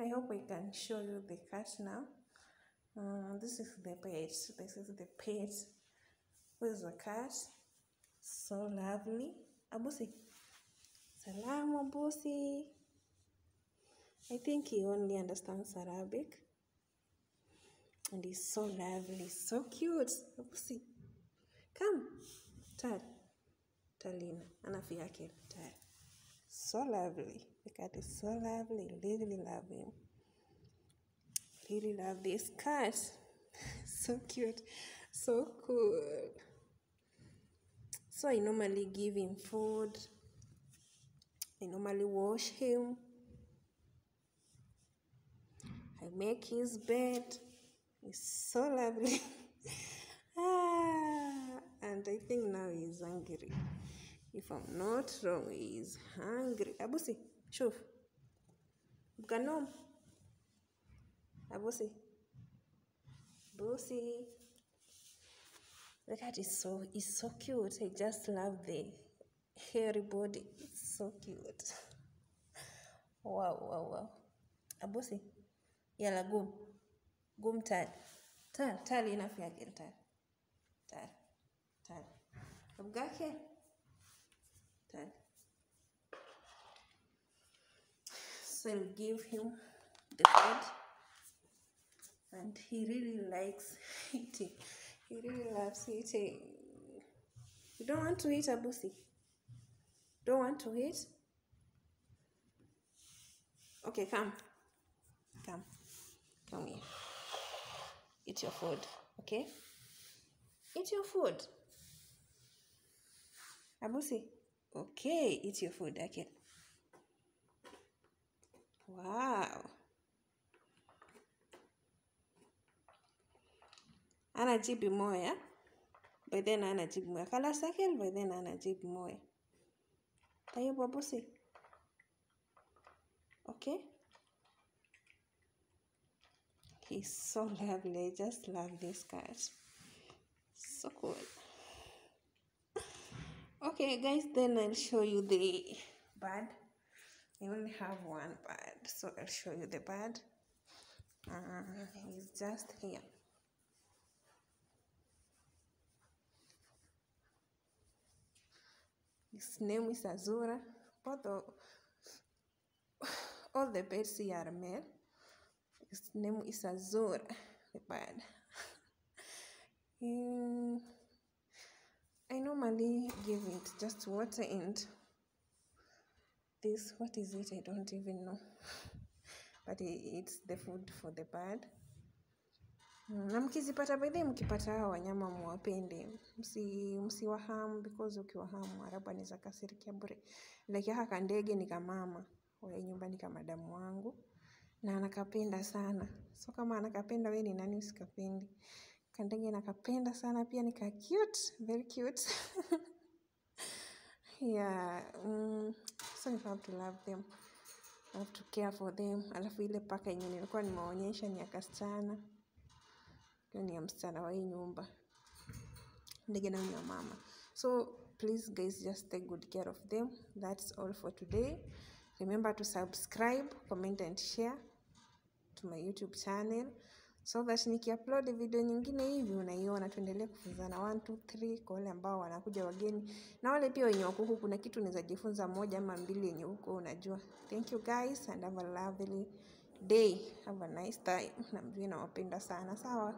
I hope I can show you the cat now. This is the pet. This is the pet. Where's the cat? So lovely. Abusi. Salam, Abusi. I think he only understands Arabic. And he's so lovely, so cute. Abusi. Come. Tad. Talina. Anafiake. Tad. So lovely. The cat is so lovely. Really love him. Really love this cat. So cute. So cool. So I normally give him food. I normally wash him. I make his bed. It's so lovely. And I think now he's hungry. If I'm not wrong, he's hungry. Abusi, shuf. Bukanom. Abusi. Abusi. The cat is so cute. I just love the hairy body. It's so cute. Wow. Abusi. Yala gum. Gum Tad. Tad enough again, Tad. Abgake. Tad. So I'll give him the food. And he really likes eating. He really loves eating. You don't want to eat, Abusi? Don't want to eat? Okay, come here. Eat your food, okay? Eat your food. Abusi, okay, eat your food, okay. Wow. Anajibu moya. By then anajibu moya. Kala sakel, by then anajibu moya. Tayo Abusi. Okay? He's so lovely. I just love this cat. So cool. Okay, guys, then I'll show you the bird. I only have one bird, so I'll show you the bird. He's just here. His name is Azura. All the birds here are male. His name is Azura, the bird. I normally give it just water and this, what is it? I don't even know. But it's the food for the bird. Na mkizipata baadhi mkipata hawa wanyama muwapende. Msiwahamu because ukiwahamu Arabu anaweza kasirikia bure. Like haka ndege ni kama mama. Wa nyumbani kama damu wangu. Na anakapenda sana. So kama anakapenda wewe ni nani usikapendi? Kandege nakapenda sana pia ni ka cute, very cute. Yeah, so you have to love them. You have to care for them. Alafu ile paka yenye nilikuwa nimeonyesha ni ya kasichana. Hiyo ni ya msichana wa hii nyumba. Ndege na ni ya mama. So please guys, just take good care of them. That's all for today. Remember to subscribe, comment and share to my YouTube channel. So that niki-upload video nyingine hivi unaiona, tuendelee kufunzana 1 2 3 kwa wale ambao wanakuja wageni na wale pia wenye wako huku, kuna kitu unaweza jifunza moja ama mbili yenye huko unajua. Thank you guys and have a lovely day. Have a nice time. Na nawapenda sana. Sawa.